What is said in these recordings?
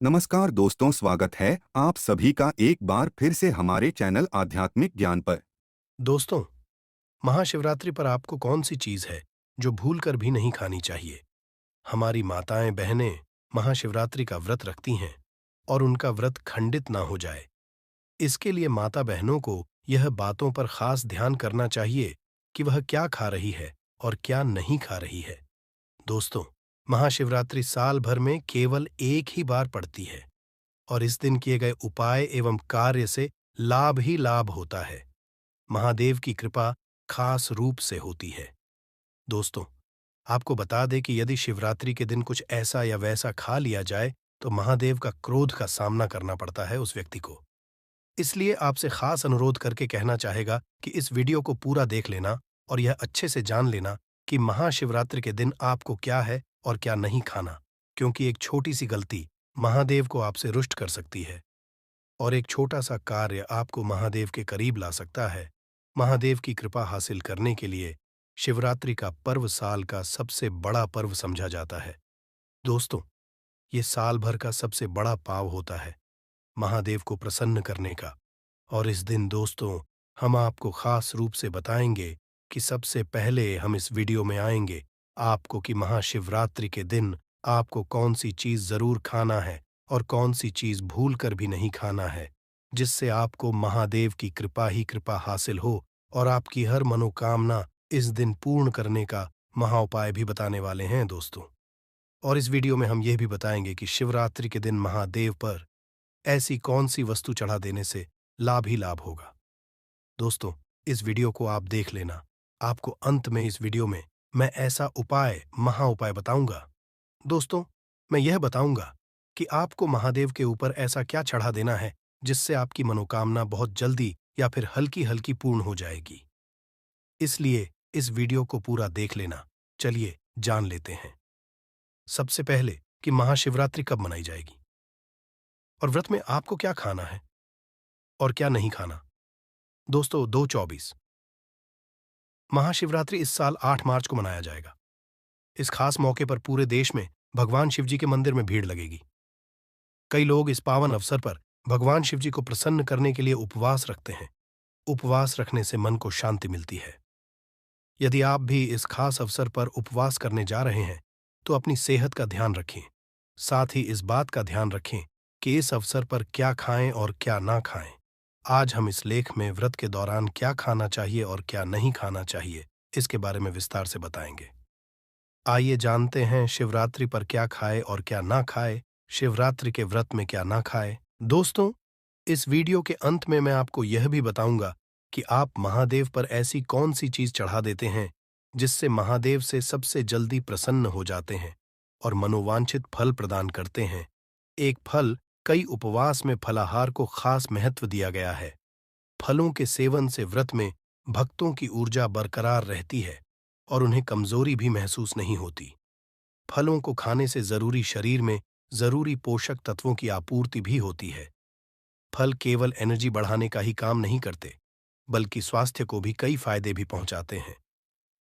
नमस्कार दोस्तों, स्वागत है आप सभी का एक बार फिर से हमारे चैनल आध्यात्मिक ज्ञान पर। दोस्तों, महाशिवरात्रि पर आपको कौन सी चीज है जो भूल कर भी नहीं खानी चाहिए? हमारी माताएं बहनें महाशिवरात्रि का व्रत रखती हैं और उनका व्रत खंडित ना हो जाए, इसके लिए माता बहनों को यह बातों पर खास ध्यान करना चाहिए कि वह क्या खा रही है और क्या नहीं खा रही है। दोस्तों, महाशिवरात्रि साल भर में केवल एक ही बार पड़ती है और इस दिन किए गए उपाय एवं कार्य से लाभ ही लाभ होता है। महादेव की कृपा खास रूप से होती है। दोस्तों, आपको बता दें कि यदि शिवरात्रि के दिन कुछ ऐसा या वैसा खा लिया जाए तो महादेव का क्रोध का सामना करना पड़ता है उस व्यक्ति को। इसलिए आपसे खास अनुरोध करके कहना चाहेगा कि इस वीडियो को पूरा देख लेना और यह अच्छे से जान लेना कि महाशिवरात्रि के दिन आपको क्या है और क्या नहीं खाना, क्योंकि एक छोटी सी गलती महादेव को आपसे रुष्ट कर सकती है और एक छोटा सा कार्य आपको महादेव के करीब ला सकता है। महादेव की कृपा हासिल करने के लिए शिवरात्रि का पर्व साल का सबसे बड़ा पर्व समझा जाता है। दोस्तों, ये साल भर का सबसे बड़ा पाव होता है महादेव को प्रसन्न करने का। और इस दिन दोस्तों, हम आपको खास रूप से बताएंगे कि सबसे पहले हम इस वीडियो में आएंगे आपको कि महाशिवरात्रि के दिन आपको कौन सी चीज जरूर खाना है और कौन सी चीज भूल कर भी नहीं खाना है, जिससे आपको महादेव की कृपा ही कृपा हासिल हो और आपकी हर मनोकामना इस दिन पूर्ण करने का महाउपाय भी बताने वाले हैं दोस्तों। और इस वीडियो में हम यह भी बताएंगे कि शिवरात्रि के दिन महादेव पर ऐसी कौन सी वस्तु चढ़ा देने से लाभ ही लाभ होगा। दोस्तों, इस वीडियो को आप देख लेना। आपको अंत में इस वीडियो में मैं ऐसा उपाय महा उपाय बताऊंगा। दोस्तों, मैं यह बताऊंगा कि आपको महादेव के ऊपर ऐसा क्या चढ़ा देना है जिससे आपकी मनोकामना बहुत जल्दी या फिर हल्की हल्की पूर्ण हो जाएगी। इसलिए इस वीडियो को पूरा देख लेना। चलिए जान लेते हैं सबसे पहले कि महाशिवरात्रि कब मनाई जाएगी और व्रत में आपको क्या खाना है और क्या नहीं खाना। दोस्तों, 2/24 महाशिवरात्रि इस साल 8 मार्च को मनाया जाएगा। इस खास मौके पर पूरे देश में भगवान शिव जी के मंदिर में भीड़ लगेगी। कई लोग इस पावन अवसर पर भगवान शिव जी को प्रसन्न करने के लिए उपवास रखते हैं। उपवास रखने से मन को शांति मिलती है। यदि आप भी इस खास अवसर पर उपवास करने जा रहे हैं तो अपनी सेहत का ध्यान रखें। साथ ही इस बात का ध्यान रखें कि इस अवसर पर क्या खाएं और क्या ना खाएं। आज हम इस लेख में व्रत के दौरान क्या खाना चाहिए और क्या नहीं खाना चाहिए, इसके बारे में विस्तार से बताएंगे। आइए जानते हैं शिवरात्रि पर क्या खाए और क्या ना खाए, शिवरात्रि के व्रत में क्या ना खाए। दोस्तों, इस वीडियो के अंत में मैं आपको यह भी बताऊंगा कि आप महादेव पर ऐसी कौन सी चीज चढ़ा देते हैं जिससे महादेव से सबसे जल्दी प्रसन्न हो जाते हैं और मनोवांछित फल प्रदान करते हैं। एक फल, कई उपवास में फलाहार को खास महत्व दिया गया है। फलों के सेवन से व्रत में भक्तों की ऊर्जा बरकरार रहती है और उन्हें कमजोरी भी महसूस नहीं होती। फलों को खाने से जरूरी शरीर में जरूरी पोषक तत्वों की आपूर्ति भी होती है। फल केवल एनर्जी बढ़ाने का ही काम नहीं करते, बल्कि स्वास्थ्य को भी कई फायदे भी पहुंचाते हैं।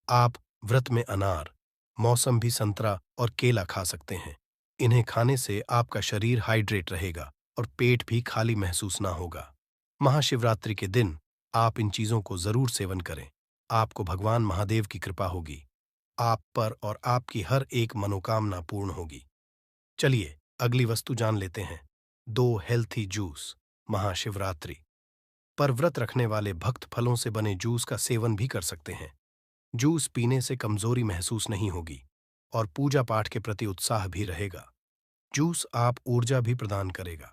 आप व्रत में अनार, मौसम्बी, संतरा और केला खा सकते हैं। इन्हें खाने से आपका शरीर हाइड्रेट रहेगा और पेट भी खाली महसूस ना होगा। महाशिवरात्रि के दिन आप इन चीजों को जरूर सेवन करें। आपको भगवान महादेव की कृपा होगी। आप पर और आपकी हर एक मनोकामना पूर्ण होगी। चलिए अगली वस्तु जान लेते हैं। 2 हेल्थी जूस। महाशिवरात्रि पर व्रत रखने वाले भक्त फलों से बने जूस का सेवन भी कर सकते हैं। जूस पीने से कमजोरी महसूस नहीं होगी और पूजा पाठ के प्रति उत्साह भी रहेगा। जूस आप ऊर्जा भी प्रदान करेगा,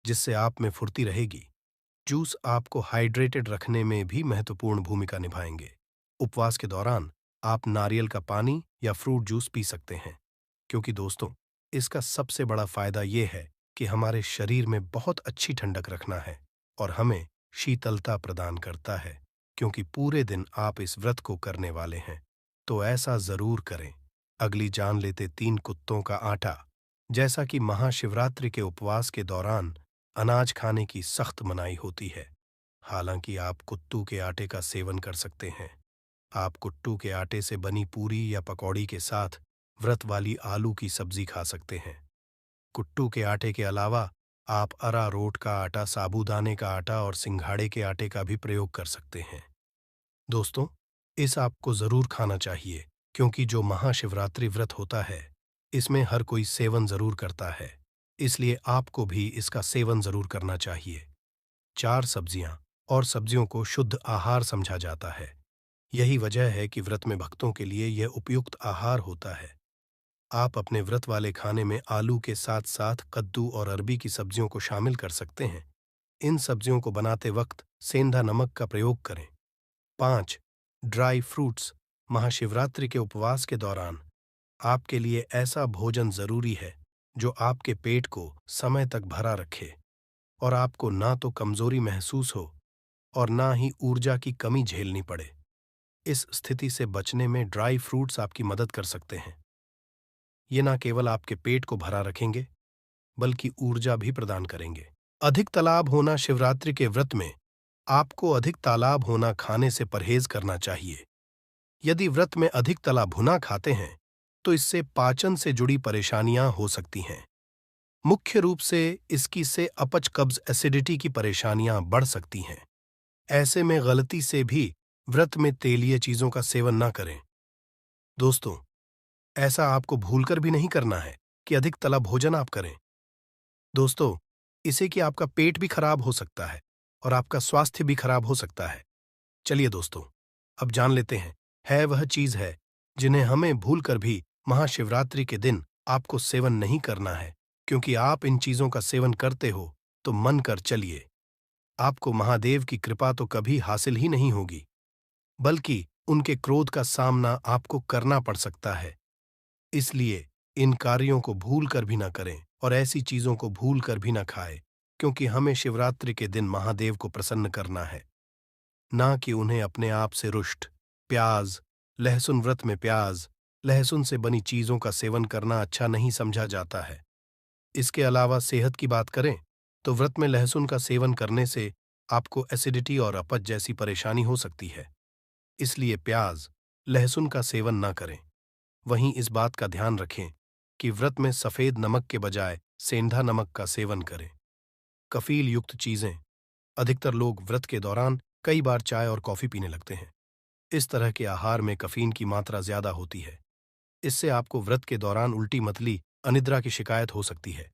जिससे आप में फुर्ती रहेगी। जूस आपको हाइड्रेटेड रखने में भी महत्वपूर्ण भूमिका निभाएंगे। उपवास के दौरान आप नारियल का पानी या फ्रूट जूस पी सकते हैं, क्योंकि दोस्तों, इसका सबसे बड़ा फायदा यह है कि हमारे शरीर में बहुत अच्छी ठंडक रखना है और हमें शीतलता प्रदान करता है। क्योंकि पूरे दिन आप इस व्रत को करने वाले हैं, तो ऐसा जरूर करें। अगली जान लेते 3 कुत्तों का आटा। जैसा कि महाशिवरात्रि के उपवास के दौरान अनाज खाने की सख्त मनाही होती है, हालांकि आप कुत्तू के आटे का सेवन कर सकते हैं। आप कुट्टू के आटे से बनी पूरी या पकौड़ी के साथ व्रत वाली आलू की सब्जी खा सकते हैं। कुट्टू के आटे के अलावा आप अरारोट का आटा, साबूदाने का आटा और सिंघाड़े के आटे का भी प्रयोग कर सकते हैं। दोस्तों, इस आपको जरूर खाना चाहिए, क्योंकि जो महाशिवरात्रि व्रत होता है, इसमें हर कोई सेवन जरूर करता है, इसलिए आपको भी इसका सेवन जरूर करना चाहिए। 4 सब्जियां और सब्जियों को शुद्ध आहार समझा जाता है। यही वजह है कि व्रत में भक्तों के लिए यह उपयुक्त आहार होता है। आप अपने व्रत वाले खाने में आलू के साथ साथ कद्दू और अरबी की सब्जियों को शामिल कर सकते हैं। इन सब्जियों को बनाते वक्त सेंधा नमक का प्रयोग करें। 5. Dry fruits. महाशिवरात्रि के उपवास के दौरान आपके लिए ऐसा भोजन जरूरी है जो आपके पेट को समय तक भरा रखे और आपको ना तो कमजोरी महसूस हो और ना ही ऊर्जा की कमी झेलनी पड़े। इस स्थिति से बचने में ड्राई फ्रूट्स आपकी मदद कर सकते हैं। ये ना केवल आपके पेट को भरा रखेंगे, बल्कि ऊर्जा भी प्रदान करेंगे। अधिक तालाब होना। शिवरात्रि के व्रत में आपको अधिक तालाब होना खाने से परहेज करना चाहिए। यदि व्रत में अधिक तला भुना खाते हैं तो इससे पाचन से जुड़ी परेशानियां हो सकती हैं। मुख्य रूप से इसकी से अपच, कब्ज, एसिडिटी की परेशानियां बढ़ सकती हैं। ऐसे में गलती से भी व्रत में तेलीय चीजों का सेवन ना करें। दोस्तों, ऐसा आपको भूलकर भी नहीं करना है कि अधिक तला भोजन आप करें। दोस्तों, इससे कि आपका पेट भी खराब हो सकता है और आपका स्वास्थ्य भी खराब हो सकता है। चलिए दोस्तों, अब जान लेते हैं है वह चीज है जिन्हें हमें भूलकर भी महाशिवरात्रि के दिन आपको सेवन नहीं करना है, क्योंकि आप इन चीजों का सेवन करते हो तो मन कर चलिए, आपको महादेव की कृपा तो कभी हासिल ही नहीं होगी, बल्कि उनके क्रोध का सामना आपको करना पड़ सकता है। इसलिए इन कार्यों को भूल कर भी ना करें और ऐसी चीजों को भूल कर भी ना खाएं, क्योंकि हमें शिवरात्रि के दिन महादेव को प्रसन्न करना है, ना कि उन्हें अपने आप से रुष्ट। प्याज, लहसुन। व्रत में प्याज, लहसुन से बनी चीजों का सेवन करना अच्छा नहीं समझा जाता है। इसके अलावा सेहत की बात करें तो व्रत में लहसुन का सेवन करने से आपको एसिडिटी और अपच जैसी परेशानी हो सकती है। इसलिए प्याज, लहसुन का सेवन ना करें। वहीं इस बात का ध्यान रखें कि व्रत में सफेद नमक के बजाय सेंधा नमक का सेवन करें। कफील युक्त चीजें। अधिकतर लोग व्रत के दौरान कई बार चाय और कॉफी पीने लगते हैं। इस तरह के आहार में कफीन की मात्रा ज्यादा होती है। इससे आपको व्रत के दौरान उल्टी, मतली, अनिद्रा की शिकायत हो सकती है।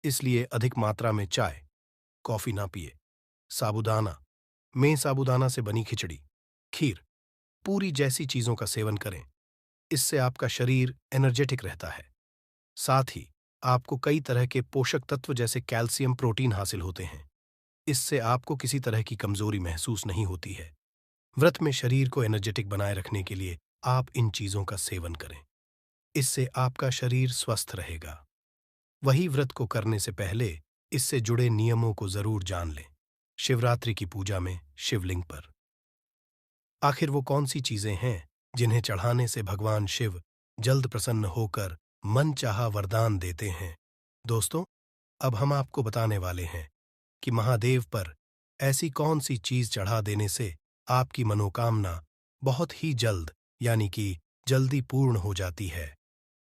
इसलिए अधिक मात्रा में चाय, कॉफी ना पिए। साबूदाना में साबूदाना से बनी खिचड़ी, खीर, पूरी जैसी चीजों का सेवन करें। इससे आपका शरीर एनर्जेटिक रहता है। साथ ही आपको कई तरह के पोषक तत्व जैसे कैल्शियम, प्रोटीन हासिल होते हैं। इससे आपको किसी तरह की कमजोरी महसूस नहीं होती है। व्रत में शरीर को एनर्जेटिक बनाए रखने के लिए आप इन चीजों का सेवन करें। इससे आपका शरीर स्वस्थ रहेगा। वही व्रत को करने से पहले इससे जुड़े नियमों को जरूर जान लें। शिवरात्रि की पूजा में शिवलिंग पर आखिर वो कौन सी चीजें हैं जिन्हें चढ़ाने से भगवान शिव जल्द प्रसन्न होकर मनचाहा वरदान देते हैं? दोस्तों, अब हम आपको बताने वाले हैं कि महादेव पर ऐसी कौन सी चीज चढ़ा देने से आपकी मनोकामना बहुत ही जल्द, यानी कि जल्दी पूर्ण हो जाती है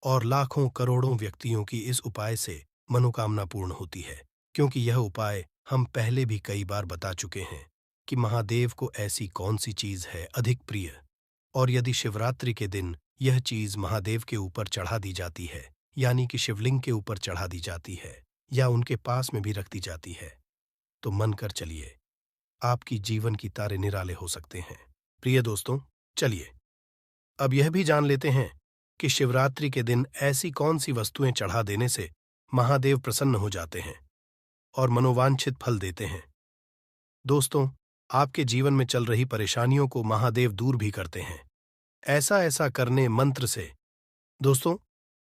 और लाखों करोड़ों व्यक्तियों की इस उपाय से मनोकामना पूर्ण होती है। क्योंकि यह उपाय हम पहले भी कई बार बता चुके हैं कि महादेव को ऐसी कौन सी चीज है अधिक प्रिय, और यदि शिवरात्रि के दिन यह चीज महादेव के ऊपर चढ़ा दी जाती है, यानी कि शिवलिंग के ऊपर चढ़ा दी जाती है या उनके पास में भी रख दी जाती है, तो मन कर चलिए, आपकी जीवन की तारे निराले हो सकते हैं। प्रिय दोस्तों, चलिए अब यह भी जान लेते हैं कि शिवरात्रि के दिन ऐसी कौन सी वस्तुएं चढ़ा देने से महादेव प्रसन्न हो जाते हैं और मनोवांछित फल देते हैं। दोस्तों, आपके जीवन में चल रही परेशानियों को महादेव दूर भी करते हैं। ऐसा करने मंत्र से दोस्तों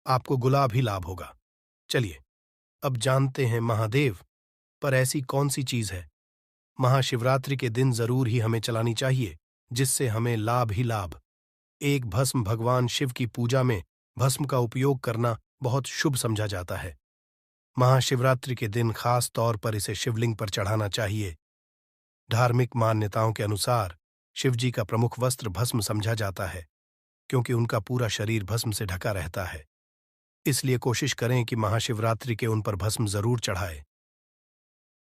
आपको गुलाब ही लाभ होगा। चलिए अब जानते हैं महादेव पर ऐसी कौन सी चीज है महाशिवरात्रि के दिन जरूर ही हमें चलानी चाहिए, जिससे हमें लाभ ही लाभ। एक भस्म। भगवान शिव की पूजा में भस्म का उपयोग करना बहुत शुभ समझा जाता है। महाशिवरात्रि के दिन खास तौर पर इसे शिवलिंग पर चढ़ाना चाहिए। धार्मिक मान्यताओं के अनुसार शिवजी का प्रमुख वस्त्र भस्म समझा जाता है, क्योंकि उनका पूरा शरीर भस्म से ढका रहता है। इसलिए कोशिश करें कि महाशिवरात्रि के उन पर भस्म जरूर चढ़ाए।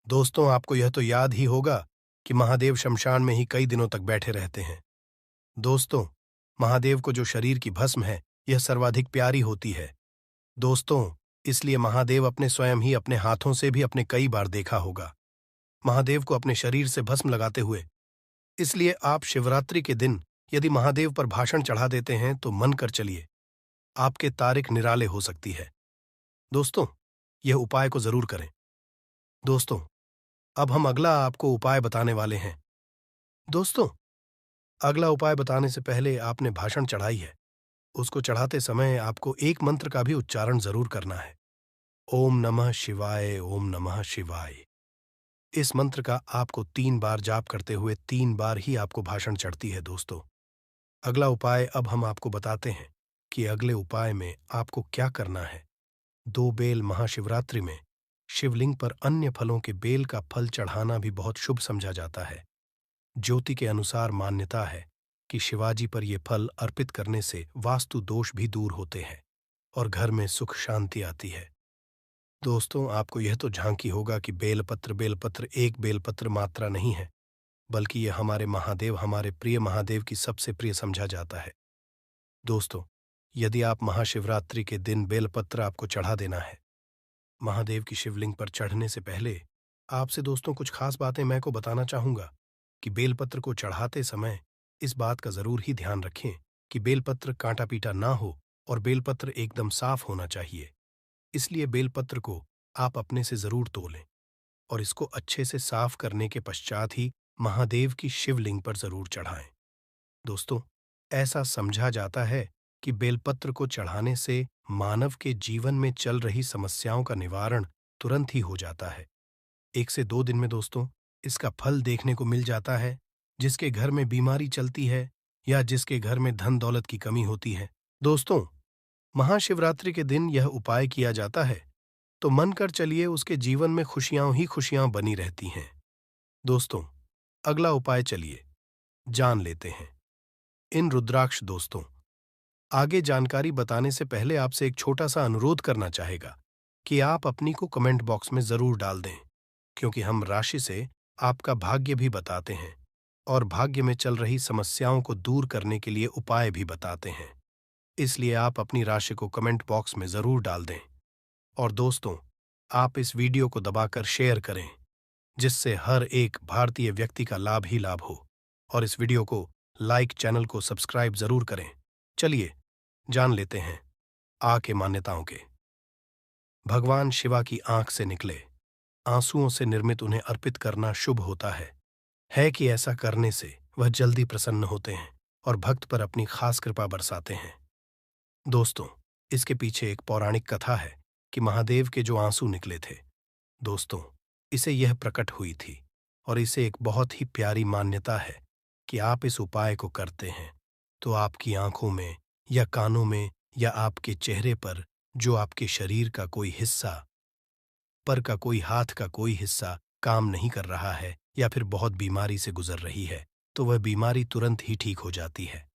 दोस्तों, आपको यह तो याद ही होगा कि महादेव शमशान में ही कई दिनों तक बैठे रहते हैं। दोस्तों, महादेव को जो शरीर की भस्म है, यह सर्वाधिक प्यारी होती है। दोस्तों, इसलिए महादेव अपने स्वयं ही अपने हाथों से भी अपने कई बार देखा होगा महादेव को अपने शरीर से भस्म लगाते हुए। इसलिए आप शिवरात्रि के दिन यदि महादेव पर भाषण चढ़ा देते हैं तो मन कर चलिए, आपके तारीख निराले हो सकती है। दोस्तों, यह उपाय को जरूर करें। दोस्तों, अब हम अगला आपको उपाय बताने वाले हैं। दोस्तों, अगला उपाय बताने से पहले आपने भाषण चढ़ाई है, उसको चढ़ाते समय आपको एक मंत्र का भी उच्चारण जरूर करना है। ओम नमः शिवाय, ओम नमः शिवाय। इस मंत्र का आपको 3 बार जाप करते हुए 3 बार ही आपको भाषण चढ़ती है। दोस्तों, अगला उपाय अब हम आपको बताते हैं कि अगले उपाय में आपको क्या करना है। 2 बेल महाशिवरात्रि में शिवलिंग पर अन्य फलों के बेल का फल चढ़ाना भी बहुत शुभ समझा जाता है। ज्योति के अनुसार मान्यता है कि शिवाजी पर ये फल अर्पित करने से वास्तु दोष भी दूर होते हैं और घर में सुख शांति आती है। दोस्तों, आपको यह तो झांकी होगा कि बेलपत्र एक बेलपत्र मात्रा नहीं है, बल्कि यह हमारे महादेव, हमारे प्रिय महादेव की सबसे प्रिय समझा जाता है। दोस्तों, यदि आप महाशिवरात्रि के दिन बेलपत्र आपको चढ़ा देना है, महादेव की शिवलिंग पर चढ़ने से पहले आपसे दोस्तों कुछ खास बातें मैं को बताना चाहूंगा कि बेलपत्र को चढ़ाते समय इस बात का जरूर ही ध्यान रखें कि बेलपत्र कांटा पीटा ना हो और बेलपत्र एकदम साफ होना चाहिए। इसलिए बेलपत्र को आप अपने से जरूर तोलें और इसको अच्छे से साफ करने के पश्चात ही महादेव की शिवलिंग पर जरूर चढ़ाएं। दोस्तों, ऐसा समझा जाता है कि बेलपत्र को चढ़ाने से मानव के जीवन में चल रही समस्याओं का निवारण तुरंत ही हो जाता है। 1 से 2 दिन में दोस्तों इसका फल देखने को मिल जाता है। जिसके घर में बीमारी चलती है या जिसके घर में धन दौलत की कमी होती है, दोस्तों, महाशिवरात्रि के दिन यह उपाय किया जाता है तो मन कर चलिए उसके जीवन में खुशियां ही खुशियां बनी रहती हैं। दोस्तों, अगला उपाय चलिए जान लेते हैं। इन रुद्राक्ष दोस्तों, आगे जानकारी बताने से पहले आपसे एक छोटा सा अनुरोध करना चाहेगा कि आप अपनी को कमेंट बॉक्स में जरूर डाल दें, क्योंकि हम राशि से आपका भाग्य भी बताते हैं और भाग्य में चल रही समस्याओं को दूर करने के लिए उपाय भी बताते हैं। इसलिए आप अपनी राशि को कमेंट बॉक्स में जरूर डाल दें और दोस्तों, आप इस वीडियो को दबाकर शेयर करें, जिससे हर एक भारतीय व्यक्ति का लाभ ही लाभ हो। और इस वीडियो को लाइक, चैनल को सब्सक्राइब जरूर करें। चलिए जान लेते हैं आ के मान्यताओं के। भगवान शिवा की आंख से निकले आंसुओं से निर्मित उन्हें अर्पित करना शुभ होता है कि ऐसा करने से वह जल्दी प्रसन्न होते हैं और भक्त पर अपनी खास कृपा बरसाते हैं। दोस्तों, इसके पीछे एक पौराणिक कथा है कि महादेव के जो आंसू निकले थे, दोस्तों, इसे यह प्रकट हुई थी और इसे एक बहुत ही प्यारी मान्यता है कि आप इस उपाय को करते हैं तो आपकी आंखों में या कानों में या आपके चेहरे पर जो आपके शरीर का कोई हिस्सा, पर का कोई हाथ का कोई हिस्सा काम नहीं कर रहा है या फिर बहुत बीमारी से गुजर रही है, तो वह बीमारी तुरंत ही ठीक हो जाती है।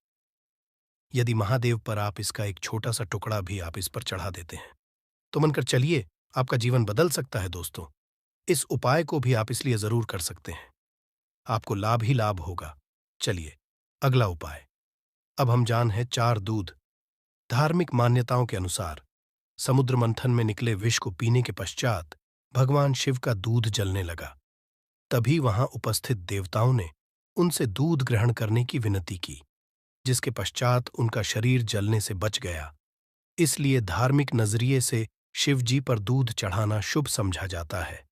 यदि महादेव पर आप इसका एक छोटा सा टुकड़ा भी आप इस पर चढ़ा देते हैं तो मनकर चलिए आपका जीवन बदल सकता है। दोस्तों, इस उपाय को भी आप इसलिए जरूर कर सकते हैं, आपको लाभ ही लाभ होगा। चलिए अगला उपाय अब हम जान है 4 दूध। धार्मिक मान्यताओं के अनुसार समुद्र मंथन में निकले विष को पीने के पश्चात भगवान शिव का दूध जलने लगा। तभी वहां उपस्थित देवताओं ने उनसे दूध ग्रहण करने की विनती की, जिसके पश्चात उनका शरीर जलने से बच गया। इसलिए धार्मिक नजरिए से शिव जी पर दूध चढ़ाना शुभ समझा जाता है।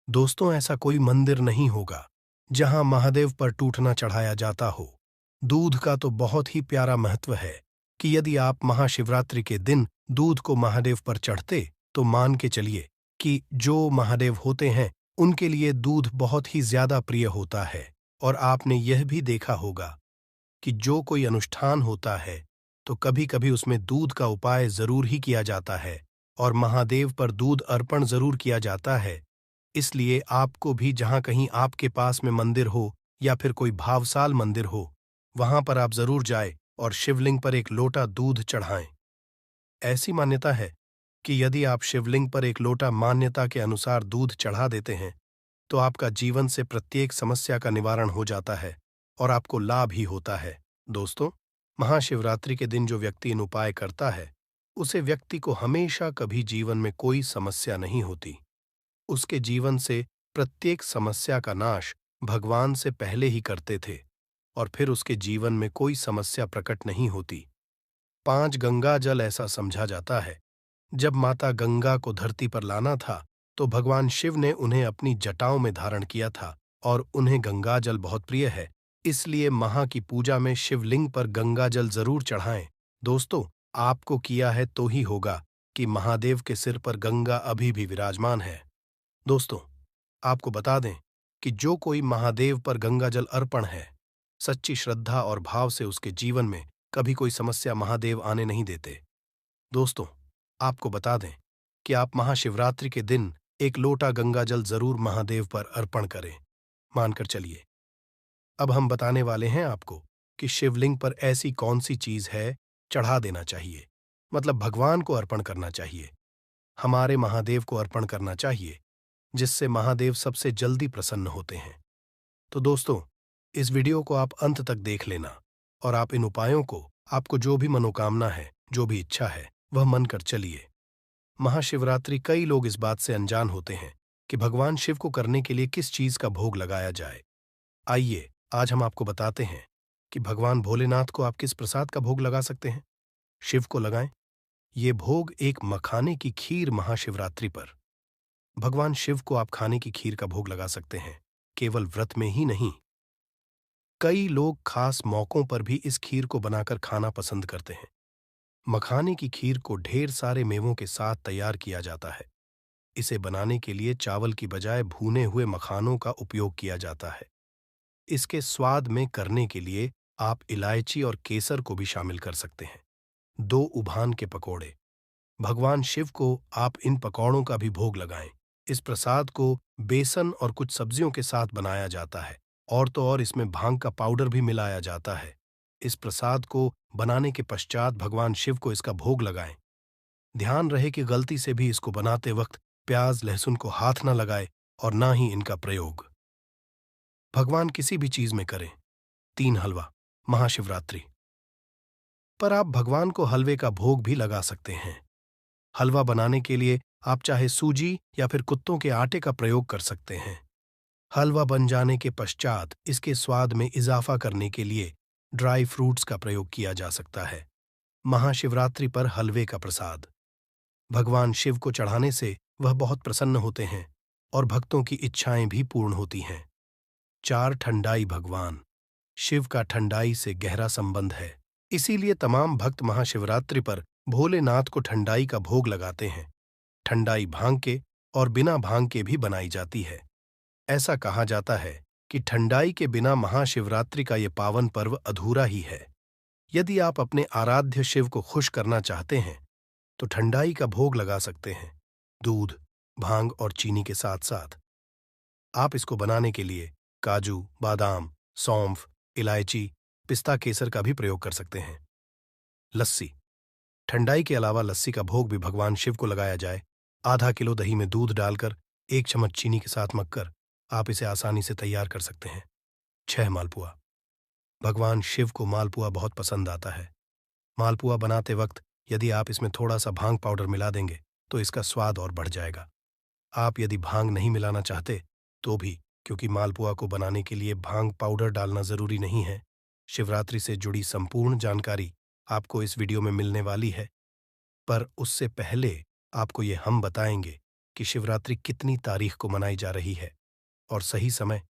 दोस्तों, ऐसा कोई मंदिर नहीं होगा जहां महादेव पर टूटना चढ़ाया जाता हो। दूध का तो बहुत ही प्यारा महत्व है कि यदि आप महाशिवरात्रि के दिन दूध को महादेव पर चढ़ते तो मान के चलिए कि जो महादेव होते हैं उनके लिए दूध बहुत ही ज्यादा प्रिय होता है। और आपने यह भी देखा होगा कि जो कोई अनुष्ठान होता है तो कभी कभी उसमें दूध का उपाय जरूर ही किया जाता है और महादेव पर दूध अर्पण जरूर किया जाता है। इसलिए आपको भी जहां कहीं आपके पास में मंदिर हो या फिर कोई भावसाल मंदिर हो, वहां पर आप जरूर जाए और शिवलिंग पर एक लोटा दूध चढ़ाएं। ऐसी मान्यता है कि यदि आप शिवलिंग पर एक लोटा मान्यता के अनुसार दूध चढ़ा देते हैं तो आपका जीवन से प्रत्येक समस्या का निवारण हो जाता है और आपको लाभ ही होता है। दोस्तों, महाशिवरात्रि के दिन जो व्यक्ति इन उपाय करता है उसे व्यक्ति को हमेशा कभी जीवन में कोई समस्या नहीं होती। उसके जीवन से प्रत्येक समस्या का नाश भगवान से पहले ही करते थे और फिर उसके जीवन में कोई समस्या प्रकट नहीं होती। 5 गंगा जल ऐसा समझा जाता है। जब माता गंगा को धरती पर लाना था तो भगवान शिव ने उन्हें अपनी जटाओं में धारण किया था और उन्हें गंगा जल बहुत प्रिय है, इसलिए महा की पूजा में शिवलिंग पर गंगा जल जरूर चढ़ाएं। दोस्तों, आपको किया है तो ही होगा कि महादेव के सिर पर गंगा अभी भी विराजमान है। दोस्तों, आपको बता दें कि जो कोई महादेव पर गंगा जल अर्पण है, सच्ची श्रद्धा और भाव से उसके जीवन में कभी कोई समस्या महादेव आने नहीं देते। दोस्तों, आपको बता दें कि आप महाशिवरात्रि के दिन एक लोटा गंगा जल जरूर महादेव पर अर्पण करें। मानकर चलिए। अब हम बताने वाले हैं आपको कि शिवलिंग पर ऐसी कौन सी चीज है चढ़ा देना चाहिए, मतलब भगवान को अर्पण करना चाहिए, हमारे महादेव को अर्पण करना चाहिए, जिससे महादेव सबसे जल्दी प्रसन्न होते हैं। तो दोस्तों, इस वीडियो को आप अंत तक देख लेना और आप इन उपायों को, आपको जो भी मनोकामना है, जो भी इच्छा है, वह मन कर चलिए। महाशिवरात्रि कई लोग इस बात से अनजान होते हैं कि भगवान शिव को करने के लिए किस चीज का भोग लगाया जाए। आइए आज हम आपको बताते हैं कि भगवान भोलेनाथ को आप किस प्रसाद का भोग लगा सकते हैं। शिव को लगाएं ये भोग एक मखाने की खीर। महाशिवरात्रि पर भगवान शिव को आप खाने की खीर का भोग लगा सकते हैं, केवल व्रत में ही नहीं। कई लोग खास मौकों पर भी इस खीर को बनाकर खाना पसंद करते हैं। मखाने की खीर को ढेर सारे मेवों के साथ तैयार किया जाता है। इसे बनाने के लिए चावल की बजाय भुने हुए मखानों का उपयोग किया जाता है। इसके स्वाद में करने के लिए आप इलायची और केसर को भी शामिल कर सकते हैं। 2 उभान के पकौड़े। भगवान शिव को आप इन पकौड़ों का भी भोग लगाएं। इस प्रसाद को बेसन और कुछ सब्जियों के साथ बनाया जाता है और तो और इसमें भांग का पाउडर भी मिलाया जाता है। इस प्रसाद को बनाने के पश्चात भगवान शिव को इसका भोग लगाएं। ध्यान रहे कि गलती से भी इसको बनाते वक्त प्याज लहसुन को हाथ न लगाए और ना ही इनका प्रयोग। भगवान किसी भी चीज में करें। 3 हलवा। महाशिवरात्रि पर आप भगवान को हलवे का भोग भी लगा सकते हैं। हलवा बनाने के लिए आप चाहे सूजी या फिर कुत्तों के आटे का प्रयोग कर सकते हैं। हलवा बन जाने के पश्चात इसके स्वाद में इजाफा करने के लिए ड्राई फ्रूट्स का प्रयोग किया जा सकता है। महाशिवरात्रि पर हलवे का प्रसाद भगवान शिव को चढ़ाने से वह बहुत प्रसन्न होते हैं और भक्तों की इच्छाएं भी पूर्ण होती हैं। 4 ठंडाई। भगवान शिव का ठंडाई से गहरा संबंध है, इसीलिए तमाम भक्त महाशिवरात्रि पर भोलेनाथ को ठंडाई का भोग लगाते हैं। ठंडाई भांग के और बिना भांग के भी बनाई जाती है। ऐसा कहा जाता है कि ठंडाई के बिना महाशिवरात्रि का ये पावन पर्व अधूरा ही है। यदि आप अपने आराध्य शिव को खुश करना चाहते हैं तो ठंडाई का भोग लगा सकते हैं, दूध, भांग और चीनी के साथ साथ। आप इसको बनाने के लिए काजू, बादाम, सौंफ, इलायची, पिस्ता, केसर का भी प्रयोग कर सकते हैं। लस्सी। ठंडाई के अलावा लस्सी का भोग भी भगवान शिव को लगाया जाए। आधा किलो दही में दूध डालकर 1 चम्मच चीनी के साथ मक्कर आप इसे आसानी से तैयार कर सकते हैं। 6 मालपुआ। भगवान शिव को मालपुआ बहुत पसंद आता है। मालपुआ बनाते वक्त यदि आप इसमें थोड़ा सा भांग पाउडर मिला देंगे तो इसका स्वाद और बढ़ जाएगा। आप यदि भांग नहीं मिलाना चाहते तो भी, क्योंकि मालपुआ को बनाने के लिए भांग पाउडर डालना जरूरी नहीं है। शिवरात्रि से जुड़ी संपूर्ण जानकारी आपको इस वीडियो में मिलने वाली है, पर उससे पहले आपको ये हम बताएंगे कि शिवरात्रि कितनी तारीख को मनाई जा रही है और सही समय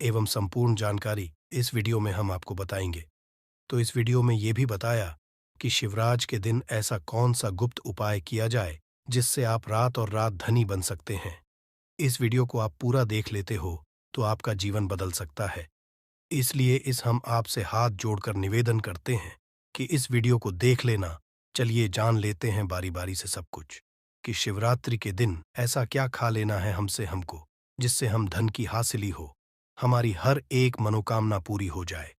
एवं संपूर्ण जानकारी इस वीडियो में हम आपको बताएंगे। तो इस वीडियो में ये भी बताया कि शिवराज के दिन ऐसा कौन सा गुप्त उपाय किया जाए जिससे आप रात और रात धनी बन सकते हैं। इस वीडियो को आप पूरा देख लेते हो तो आपका जीवन बदल सकता है। इसलिए हम आपसे हाथ जोड़कर निवेदन करते हैं कि इस वीडियो को देख लेना। चलिए जान लेते हैं बारी बारी से सब कुछ कि शिवरात्रि के दिन ऐसा क्या खा लेना है हमको, जिससे हम धन की हासिली हो, हमारी हर एक मनोकामना पूरी हो जाए।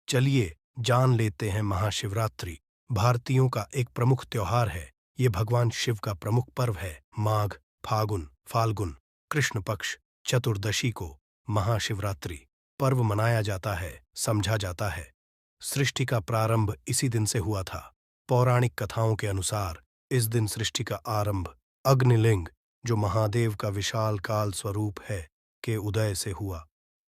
चलिए जान लेते हैं। महाशिवरात्रि भारतीयों का एक प्रमुख त्योहार है ये भगवान शिव का प्रमुख पर्व है। माघ, फागुन, फाल्गुन, कृष्ण पक्ष, चतुर्दशी को महाशिवरात्रि पर्व मनाया जाता है, समझा जाता है। सृष्टि का प्रारंभ इसी दिन से हुआ था। पौराणिक कथाओं के अनुसार इस दिन सृष्टि का आरंभ अग्निलिंग, जो महादेव का विशाल काल स्वरूप है, के उदय से हुआ।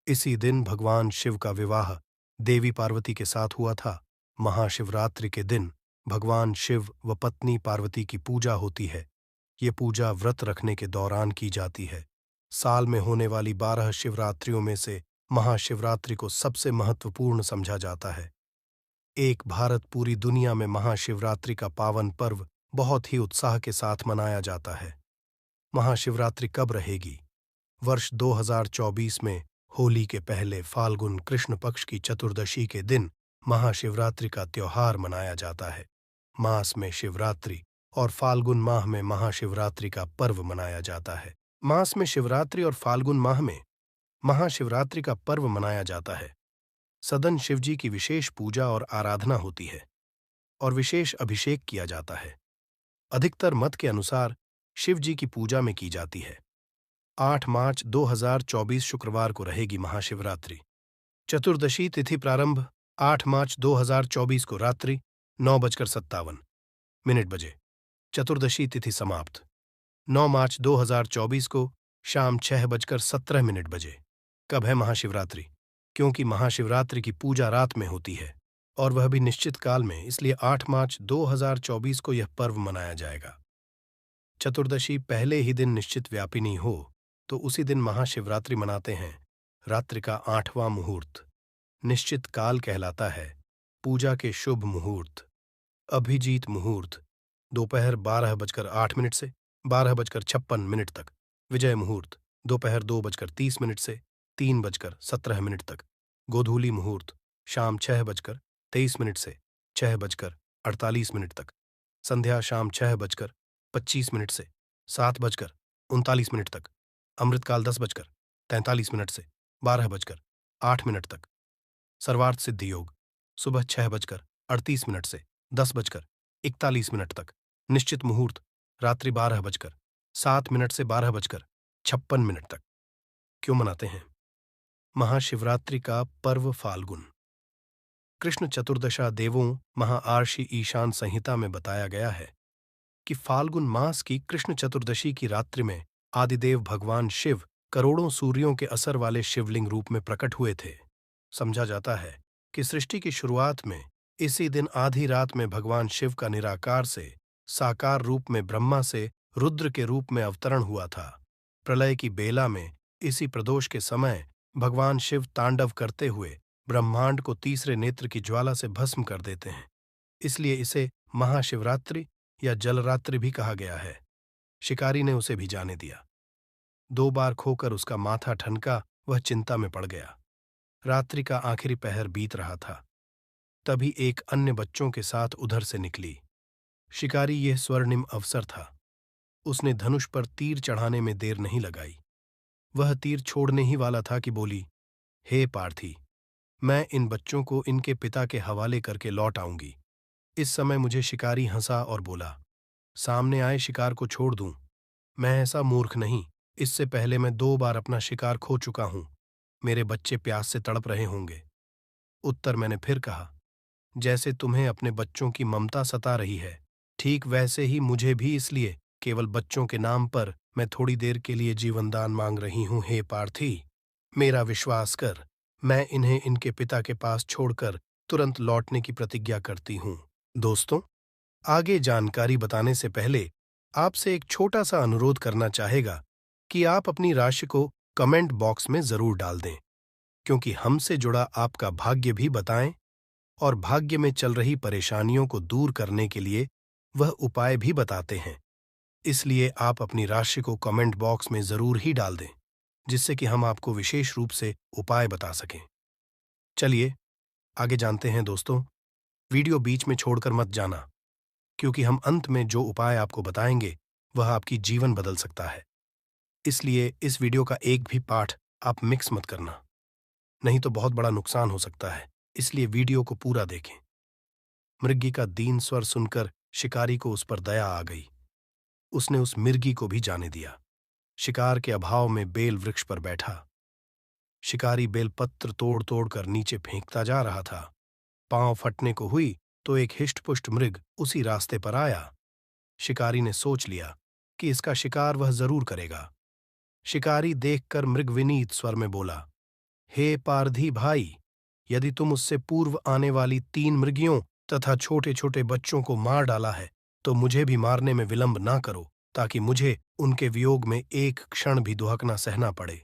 इसी दिन भगवान शिव का विवाह देवी पार्वती के साथ हुआ था। महाशिवरात्रि के दिन भगवान शिव व पत्नी पार्वती की पूजा होती है। ये पूजा व्रत रखने के दौरान की जाती है। साल में होने वाली 12 शिवरात्रियों में से महाशिवरात्रि को सबसे महत्वपूर्ण समझा जाता है। एक भारत पूरी दुनिया में महाशिवरात्रि का पावन पर्व बहुत ही उत्साह के साथ मनाया जाता है। महाशिवरात्रि कब रहेगी? वर्ष 2024 में होली के पहले फाल्गुन कृष्ण पक्ष की चतुर्दशी के दिन महाशिवरात्रि का त्योहार मनाया जाता है। मास में शिवरात्रि और फाल्गुन माह में महाशिवरात्रि का पर्व मनाया जाता है। मास में शिवरात्रि और फाल्गुन माह में महाशिवरात्रि का पर्व मनाया जाता है। सदन शिवजी की विशेष पूजा और आराधना होती है और विशेष अभिषेक किया जाता है। अधिकतर मत के अनुसार शिवजी की पूजा में की जाती है। 8 मार्च 2024 शुक्रवार को रहेगी महाशिवरात्रि। चतुर्दशी तिथि प्रारंभ 8 मार्च 2024 को रात्रि 9:57 बजे। चतुर्दशी तिथि समाप्त 9 मार्च 2024 को शाम 6:17 बजे। कब है महाशिवरात्रि? क्योंकि महाशिवरात्रि की पूजा रात में होती है और वह भी निश्चित काल में, इसलिए 8 मार्च 2024 को यह पर्व मनाया जाएगा। चतुर्दशी पहले ही दिन निश्चित व्यापिनी हो तो उसी दिन महाशिवरात्रि मनाते हैं। रात्रि का 8वां मुहूर्त निश्चित काल कहलाता है। पूजा के शुभ मुहूर्त अभिजीत मुहूर्त दोपहर 12:08 से 12:56 तक। विजय मुहूर्त दोपहर 2:30 से 3:17 तक। गोधूली मुहूर्त शाम 6:23 से 6:48 तक। संध्या शाम 6:25 से 7:39 तक। अमृतकाल 10:43 से 12:08 तक। सर्वार्थ सिद्धि योग सुबह 6:38 से 10:41 तक। निश्चित मुहूर्त रात्रि 12:07 से 12:56 तक। क्यों मनाते हैं? महाशिवरात्रि का पर्व फाल्गुन कृष्ण चतुर्दशा देवों महाआर्षि ईशान संहिता में बताया गया है कि फाल्गुन मास की कृष्ण चतुर्दशी की रात्रि में आदिदेव भगवान शिव करोड़ों सूर्यों के असर वाले शिवलिंग रूप में प्रकट हुए थे। समझा जाता है कि सृष्टि की शुरुआत में इसी दिन आधी रात में भगवान शिव का निराकार से साकार रूप में ब्रह्मा से रुद्र के रूप में अवतरण हुआ था। प्रलय की बेला में इसी प्रदोष के समय भगवान शिव तांडव करते हुए ब्रह्मांड को तीसरे नेत्र की ज्वाला से भस्म कर देते हैं। इसलिए इसे महाशिवरात्रि या जलरात्रि भी कहा गया है। शिकारी ने उसे भी जाने दिया। 2 बार खोकर उसका माथा ठनका, वह चिंता में पड़ गया। रात्रि का आखिरी पहर बीत रहा था। तभी एक अन्य बच्चों के साथ उधर से निकली। शिकारी यह स्वर्णिम अवसर था। उसने धनुष पर तीर चढ़ाने में देर नहीं लगाई। वह तीर छोड़ने ही वाला था कि बोली, हे पार्थी, मैं इन बच्चों को इनके पिता के हवाले करके लौट आऊंगी। इस समय मुझे शिकारी हंसा और बोला, सामने आए शिकार को छोड़ दूं। मैं ऐसा मूर्ख नहीं, इससे पहले मैं 2 बार अपना शिकार खो चुका हूं। मेरे बच्चे प्यास से तड़प रहे होंगे। उत्तर मैंने फिर कहा, जैसे तुम्हें अपने बच्चों की ममता सता रही है, ठीक वैसे ही मुझे भी, इसलिए केवल बच्चों के नाम पर मैं थोड़ी देर के लिए जीवनदान मांग रही हूं। हे पार्थी, मेरा विश्वास कर, मैं इन्हें इनके पिता के पास छोड़कर तुरंत लौटने की प्रतिज्ञा करती हूं। दोस्तों, आगे जानकारी बताने से पहले आपसे एक छोटा सा अनुरोध करना चाहेगा कि आप अपनी राशि को कमेंट बॉक्स में जरूर डाल दें, क्योंकि हमसे जुड़ा आपका भाग्य भी बताएं और भाग्य में चल रही परेशानियों को दूर करने के लिए वह उपाय भी बताते हैं। इसलिए आप अपनी राशि को कमेंट बॉक्स में जरूर ही डाल दें, जिससे कि हम आपको विशेष रूप से उपाय बता सकें। चलिए आगे जानते हैं दोस्तों। वीडियो बीच में छोड़कर मत जाना, क्योंकि हम अंत में जो उपाय आपको बताएंगे वह आपकी जीवन बदल सकता है। इसलिए इस वीडियो का एक भी पाठ आप मिक्स मत करना, नहीं तो बहुत बड़ा नुकसान हो सकता है। इसलिए वीडियो को पूरा देखें। मृगी का दीन स्वर सुनकर शिकारी को उस पर दया आ गई। उसने उस मिर्गी को भी जाने दिया। शिकार के अभाव में बेल वृक्ष पर बैठा। शिकारी बेलपत्र तोड़ तोड़ कर नीचे फेंकता जा रहा था। पांव फटने को हुई तो एक हिष्टपुष्ट मृग उसी रास्ते पर आया। शिकारी ने सोच लिया कि इसका शिकार वह जरूर करेगा। शिकारी देखकर मृग विनीत स्वर में बोला, हे पारधी भाई, यदि तुम उससे पूर्व आने वाली 3 मृगियों तथा छोटे छोटे बच्चों को मार डाला है तो मुझे भी मारने में विलंब ना करो, ताकि मुझे उनके वियोग में एक क्षण भी दुहकना सहना पड़े।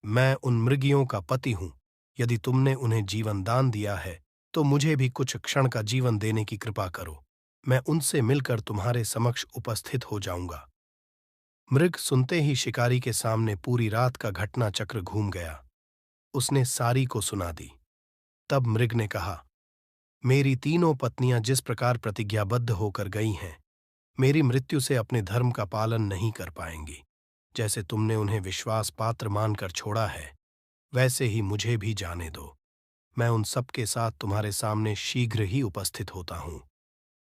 मैं उन मृगियों का पति हूं। यदि तुमने उन्हें जीवन दान दिया है तो मुझे भी कुछ क्षण का जीवन देने की कृपा करो। मैं उनसे मिलकर तुम्हारे समक्ष उपस्थित हो जाऊंगा। मृग सुनते ही शिकारी के सामने पूरी रात का घटना चक्र घूम गया। उसने सारी को सुना दी। तब मृग ने कहा, मेरी तीनों पत्नियां जिस प्रकार प्रतिज्ञाबद्ध होकर गई हैं, मेरी मृत्यु से अपने धर्म का पालन नहीं कर पाएंगी। जैसे तुमने उन्हें विश्वास पात्र मानकर छोड़ा है, वैसे ही मुझे भी जाने दो। मैं उन सब के साथ तुम्हारे सामने शीघ्र ही उपस्थित होता हूं।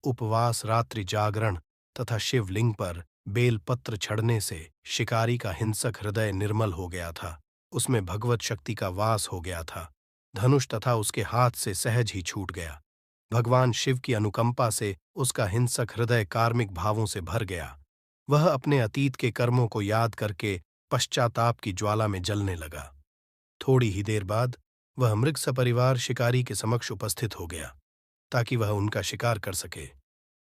उपवास, रात्रि जागरण तथा शिवलिंग पर बेलपत्र छड़ने से शिकारी का हिंसक हृदय निर्मल हो गया था। उसमें भगवत शक्ति का वास हो गया था। धनुष तथा उसके हाथ से सहज ही छूट गया। भगवान शिव की अनुकंपा से उसका हिंसक हृदय कार्मिक भावों से भर गया। वह अपने अतीत के कर्मों को याद करके पश्चाताप की ज्वाला में जलने लगा। थोड़ी ही देर बाद वह मृग सपरिवार शिकारी के समक्ष उपस्थित हो गया, ताकि वह उनका शिकार कर सके।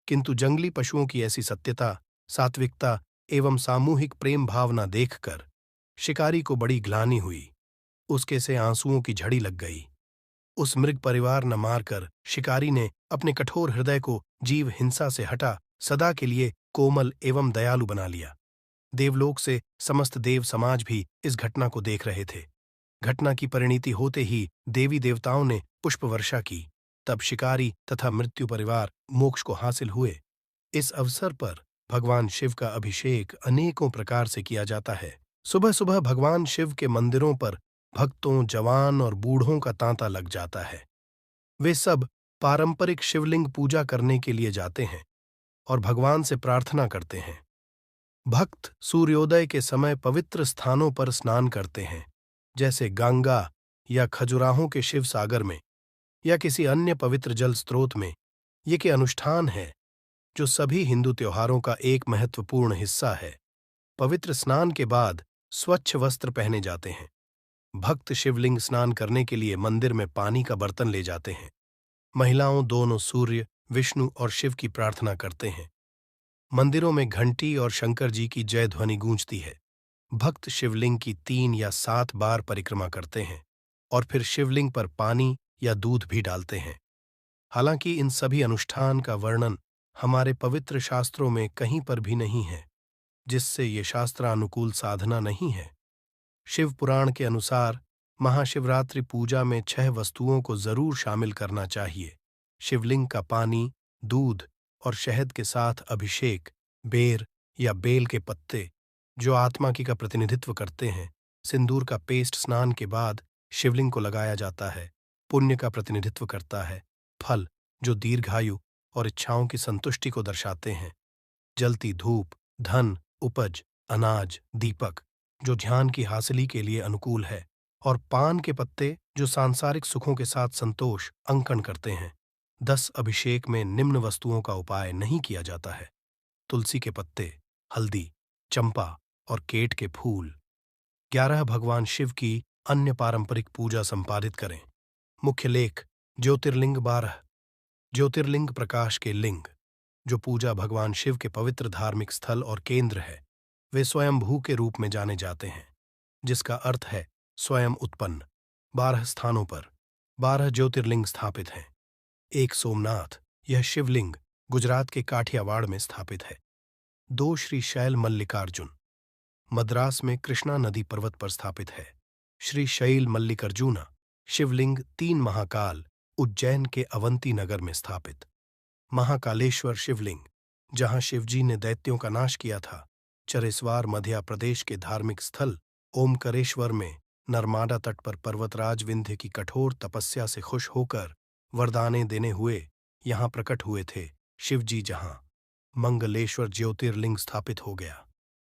किंतु जंगली पशुओं की ऐसी सत्यता, सात्विकता एवं सामूहिक प्रेम भावना देखकर शिकारी को बड़ी ग्लानि हुई। उसके से आंसुओं की झड़ी लग गई। उस मृग परिवार न मारकर शिकारी ने अपने कठोर हृदय को जीव हिंसा से हटा सदा के लिए कोमल एवं दयालु बना लिया। देवलोक से समस्त देव समाज भी इस घटना को देख रहे थे। घटना की परिणति होते ही देवी देवताओं ने पुष्प वर्षा की। तब शिकारी तथा मृत्यु परिवार मोक्ष को हासिल हुए। इस अवसर पर भगवान शिव का अभिषेक अनेकों प्रकार से किया जाता है। सुबह सुबह भगवान शिव के मंदिरों पर भक्तों, जवान और बूढ़ों का तांता लग जाता है। वे सब पारंपरिक शिवलिंग पूजा करने के लिए जाते हैं और भगवान से प्रार्थना करते हैं। भक्त सूर्योदय के समय पवित्र स्थानों पर स्नान करते हैं, जैसे गंगा या खजुराहों के शिव सागर में या किसी अन्य पवित्र जल स्रोत में। ये के अनुष्ठान है जो सभी हिंदू त्योहारों का एक महत्वपूर्ण हिस्सा है। पवित्र स्नान के बाद स्वच्छ वस्त्र पहने जाते हैं। भक्त शिवलिंग स्नान करने के लिए मंदिर में पानी का बर्तन ले जाते हैं। महिलाओं दोनों सूर्य, विष्णु और शिव की प्रार्थना करते हैं। मंदिरों में घंटी और शंकर जी की जय ध्वनि गूंजती है। भक्त शिवलिंग की 3 या 7 बार परिक्रमा करते हैं और फिर शिवलिंग पर पानी या दूध भी डालते हैं। हालांकि इन सभी अनुष्ठान का वर्णन हमारे पवित्र शास्त्रों में कहीं पर भी नहीं है, जिससे ये शास्त्रानुकूल साधना नहीं है। शिव पुराण के अनुसार महाशिवरात्रि पूजा में 6 वस्तुओं को जरूर शामिल करना चाहिए। शिवलिंग का पानी, दूध और शहद के साथ अभिषेक, बेर या बेल के पत्ते जो आत्मा की का प्रतिनिधित्व करते हैं, सिंदूर का पेस्ट स्नान के बाद शिवलिंग को लगाया जाता है, पुण्य का प्रतिनिधित्व करता है, फल जो दीर्घायु और इच्छाओं की संतुष्टि को दर्शाते हैं, जलती धूप, धन, उपज, अनाज, दीपक जो ध्यान की हासिली के लिए अनुकूल है, और पान के पत्ते जो सांसारिक सुखों के साथ संतोष अंकन करते हैं। 10 अभिषेक में निम्न वस्तुओं का उपाय नहीं किया जाता है: तुलसी के पत्ते, हल्दी, चंपा और केट के फूल। 11 भगवान शिव की अन्य पारंपरिक पूजा संपादित करें। मुख्य लेख: ज्योतिर्लिंग 12। ज्योतिर्लिंग प्रकाश के लिंग जो पूजा भगवान शिव के पवित्र धार्मिक स्थल और केंद्र है, वे स्वयंभू के रूप में जाने जाते हैं, जिसका अर्थ है स्वयं उत्पन्न। 12 स्थानों पर 12 ज्योतिर्लिंग स्थापित हैं। एक सोमनाथ, यह शिवलिंग गुजरात के काठियावाड़ में स्थापित है। 2 श्री शैल मल्लिकार्जुन, मद्रास में कृष्णा नदी पर्वत पर स्थापित है। श्री शैल मल्लिकार्जुना शिवलिंग 3 महाकाल, उज्जैन के अवंती नगर में स्थापित। महाकालेश्वर शिवलिंग, जहां शिवजी ने दैत्यों का नाश किया था, चरेसवार मध्य प्रदेश के धार्मिक स्थल ओमकारेश्वर में नर्मदा तट पर पर्वतराज विंध्य की कठोर तपस्या से खुश होकर वरदानें देने हुए यहाँ प्रकट हुए थे शिवजी, जहाँ मंगलेश्वर ज्योतिर्लिंग स्थापित हो गया।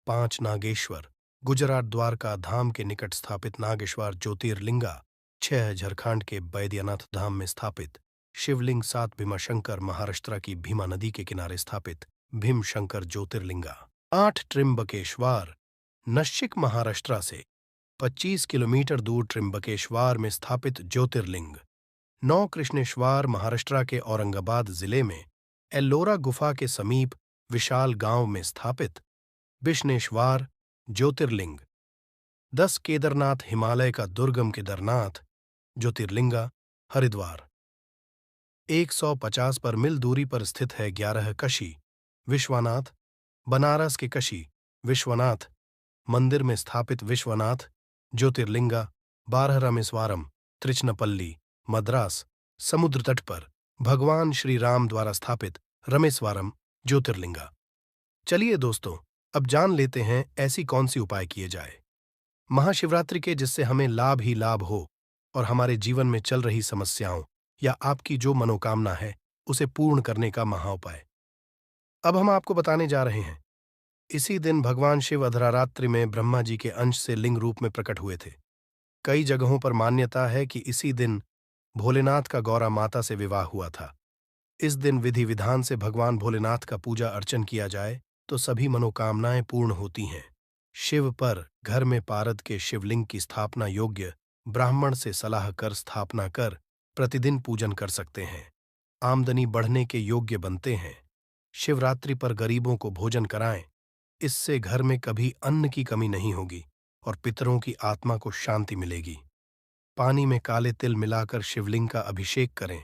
5 नागेश्वर, गुजरात द्वारका धाम के निकट स्थापित नागेश्वर ज्योतिर्लिंगा, 6 झारखंड के बैद्यनाथ धाम में स्थापित शिवलिंग, 7 भीमाशंकर महाराष्ट्र की भीमा नदी के किनारे स्थापित भीमशंकर ज्योतिर्लिंगा, 8 त्र्यंबकेश्वर, नशिक महाराष्ट्र से 25 किलोमीटर दूर त्र्यंबकेश्वर में स्थापित ज्योतिर्लिंग, 9 कृष्णेश्वर महाराष्ट्र के औरंगाबाद जिले में एल्लोरा गुफा के समीप विशाल गांव में स्थापित विष्णेश्वर ज्योतिर्लिंग, 10 केदारनाथ हिमालय का दुर्गम केदारनाथ ज्योतिर्लिंगा हरिद्वार, 150 पर मील दूरी पर स्थित है 11 कशी विश्वनाथ, बनारस के कशी विश्वनाथ मंदिर में स्थापित विश्वनाथ ज्योतिर्लिंगा, 12 रामेश्वरम त्रिचनपल्ली मद्रास समुद्र तट पर भगवान श्री राम द्वारा स्थापित रामेश्वरम ज्योतिर्लिंगा। चलिए दोस्तों, अब जान लेते हैं ऐसी कौन सी उपाय किए जाए महाशिवरात्रि के, जिससे हमें लाभ ही लाभ हो और हमारे जीवन में चल रही समस्याओं या आपकी जो मनोकामना है उसे पूर्ण करने का महाउपाय अब हम आपको बताने जा रहे हैं। इसी दिन भगवान शिव अर्धरात्रि में ब्रह्मा जी के अंश से लिंग रूप में प्रकट हुए थे। कई जगहों पर मान्यता है कि इसी दिन भोलेनाथ का गौरा माता से विवाह हुआ था। इस दिन विधि विधान से भगवान भोलेनाथ का पूजा अर्चन किया जाए तो सभी मनोकामनाएं पूर्ण होती हैं। शिव पर घर में पारद के शिवलिंग की स्थापना योग्य ब्राह्मण से सलाह कर स्थापना कर प्रतिदिन पूजन कर सकते हैं। आमदनी बढ़ने के योग्य बनते हैं। शिवरात्रि पर गरीबों को भोजन कराएं, इससे घर में कभी अन्न की कमी नहीं होगी और पितरों की आत्मा को शांति मिलेगी। पानी में काले तिल मिलाकर शिवलिंग का अभिषेक करें,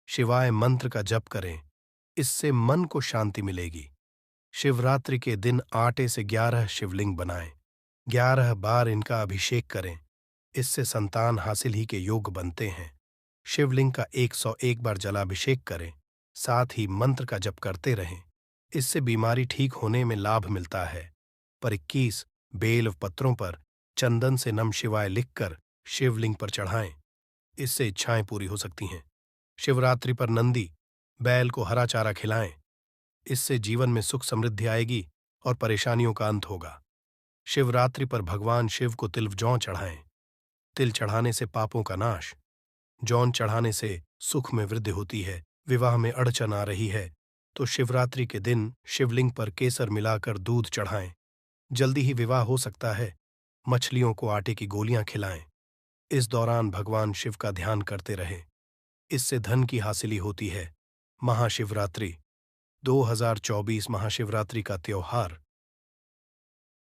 शिवाय मंत्र का जप करें, इससे मन को शांति मिलेगी। शिवरात्रि के दिन आटे से 11 शिवलिंग बनाएं, 11 बार इनका अभिषेक करें, इससे संतान हासिल ही के योग बनते हैं। शिवलिंग का 101 बार जलाभिषेक करें, साथ ही मंत्र का जप करते रहें, इससे बीमारी ठीक होने में लाभ मिलता है। पर 21 बेल पत्रों पर चंदन से नम शिवाय लिखकर शिवलिंग पर चढ़ाएं, इससे इच्छाएं पूरी हो सकती हैं। शिवरात्रि पर नंदी बैल को हरा चारा खिलाएं, इससे जीवन में सुख समृद्धि आएगी और परेशानियों का अंत होगा। शिवरात्रि पर भगवान शिव को तिल जौ चढ़ाएं। तिल चढ़ाने से पापों का नाश, जौन चढ़ाने से सुख में वृद्धि होती है। विवाह में अड़चन आ रही है तो शिवरात्रि के दिन शिवलिंग पर केसर मिलाकर दूध चढ़ाएं, जल्दी ही विवाह हो सकता है। मछलियों को आटे की गोलियां खिलाएं। इस दौरान भगवान शिव का ध्यान करते रहें, इससे धन की हासिली होती है। महाशिवरात्रि 2024 महाशिवरात्रि का त्योहार